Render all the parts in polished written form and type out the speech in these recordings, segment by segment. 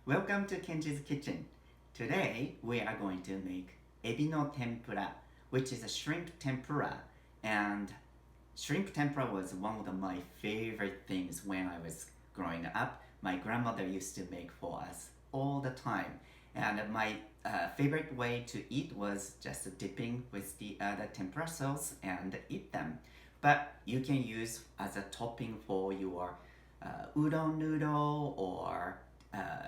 Welcome to Kenji's kitchen. Today we are going to make ebi no tempura, which is a shrimp tempura. And shrimp tempura was one of my favorite things when I was growing up. My grandmother used to make for us all the time. And my favorite way to eat was just dipping with the tempura sauce and eat them. But you can use as a topping for your udon noodle or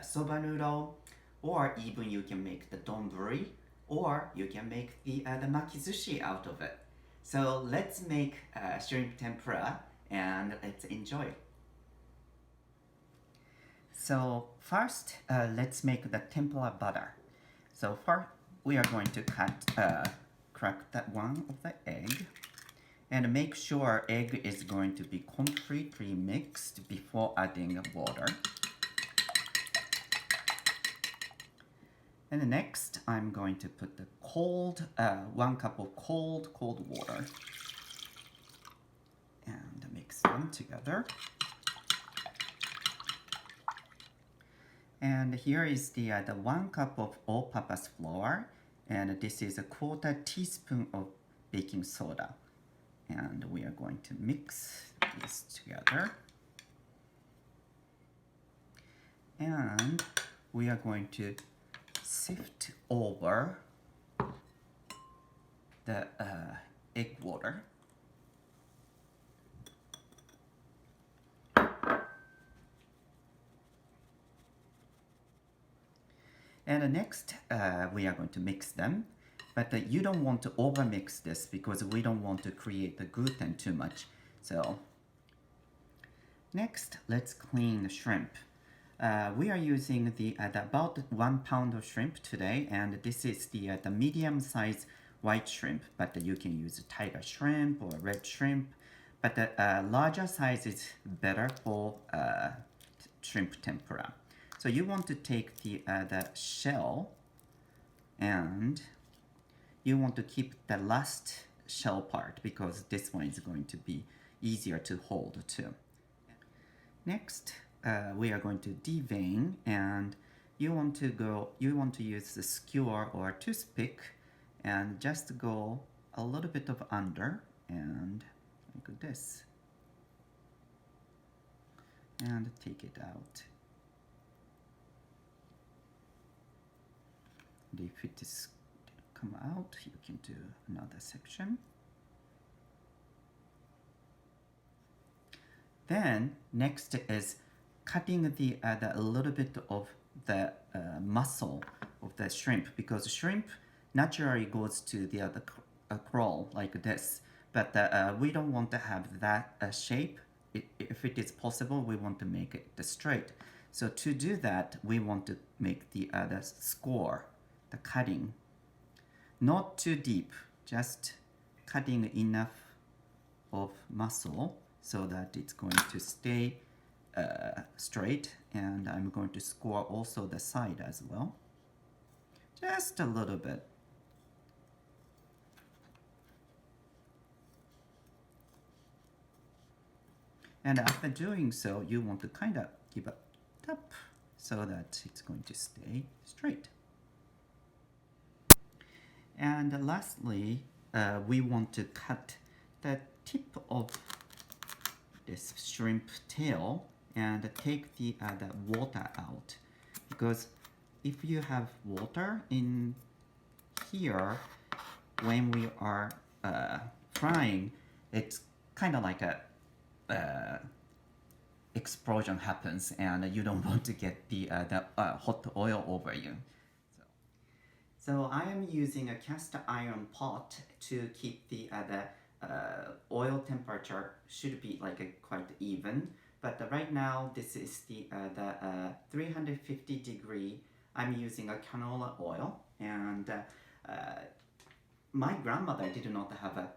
soba noodle, or even you can make the donburi, or you can make the makizushi out of it. So let's make shrimp tempura and let's enjoy. So first, let's make the tempura butter. So first, we are going to crack that one of the egg, and make sure egg is going to be completely mixed before adding water. And next, I'm going to put the 1 cup of cold water and mix them together. And here is the 1 cup of all-purpose flour, and this is a 1/4 teaspoon of baking soda. And we are going to mix this together. And we are going to sift over the egg water. And next, we are going to mix them. But you don't want to overmix this because we don't want to create the gluten too much. So next, let's clean the shrimp. We are using the about 1 pound of shrimp today, and this is the medium size white shrimp, but you can use tiger shrimp or red shrimp, but the larger size is better for shrimp tempura. So you want to take the shell, and you want to keep the last shell part because this one is going to be easier to hold too. Next, we are going to devein, and you want to use the skewer or toothpick and just go a little bit of under and like this, and take it out. And if it is come out, you can do another section. Then next is cutting a little bit of the muscle of the shrimp, because shrimp naturally goes to the other crawl like this, but we don't want to have that shape. If it is possible, we want to make it straight. So to do that, we want to make the score, the cutting, not too deep, just cutting enough of muscle so that it's going to stay straight. And I'm going to score also the side as well, just a little bit. And after doing so, you want to kind of give a tap so that it's going to stay straight. And lastly, we want to cut the tip of this shrimp tail and take the water out, because if you have water in here when we are frying, it's kind of like a explosion happens, and you don't want to get the hot oil over you. So I am using a cast iron pot to keep the oil temperature should be like quite even. But right now this is the 350 degree. I'm using a canola oil, and my grandmother did not have a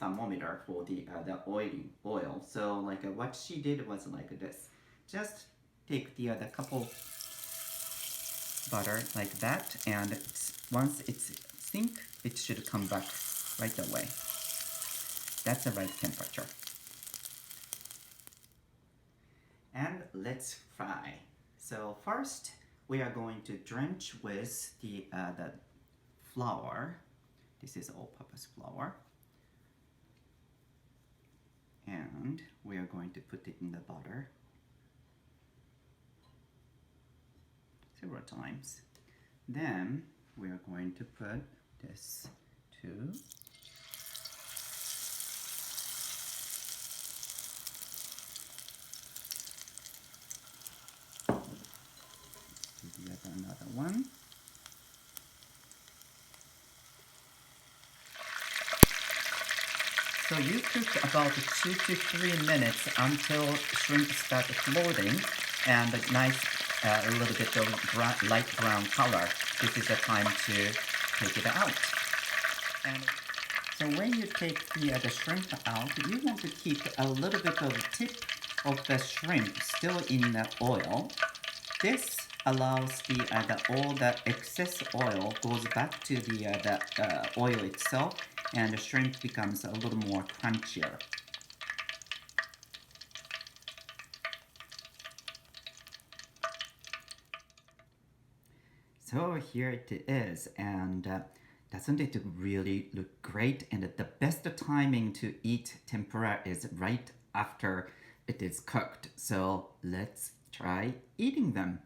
thermometer for the oil. So like what she did was like this: just take the couple butter like that, and once it's sink, it should come back right away. That's the right temperature. And let's fry. So first, we are going to drench with the flour. This is all-purpose flour. And we are going to put it in the butter several times. Then we are going to put this too. Yet another one. So you cook about 2 to 3 minutes until shrimp start floating and a nice a little bit of light brown color. This is the time to take it out. And so when you take the shrimp out, you want to keep a little bit of the tip of the shrimp still in the oil. This allows all the excess oil goes back to the oil itself, and the shrimp becomes a little more crunchier. So here it is, and doesn't it really look great? And the best timing to eat tempura is right after it is cooked. So let's try eating them.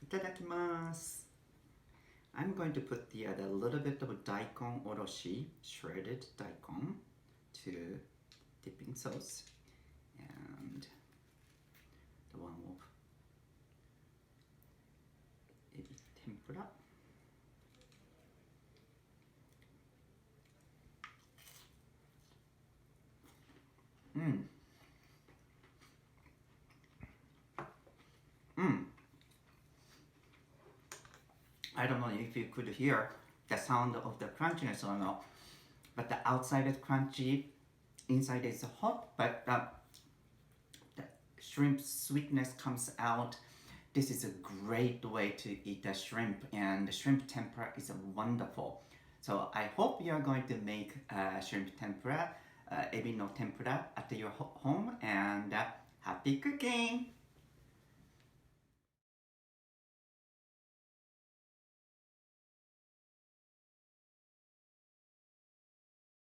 いただきます。I'm going to put the little bit of daikon oroshi, shredded daikon, to dipping sauce, and the one of ebi tempura. I don't know if you could hear the sound of the crunchiness or not, but the outside is crunchy, inside is hot, but the shrimp sweetness comes out. This is a great way to eat the shrimp, and the shrimp tempura is wonderful. So I hope you are going to make shrimp tempura, ebi no tempura at your home, and happy cooking!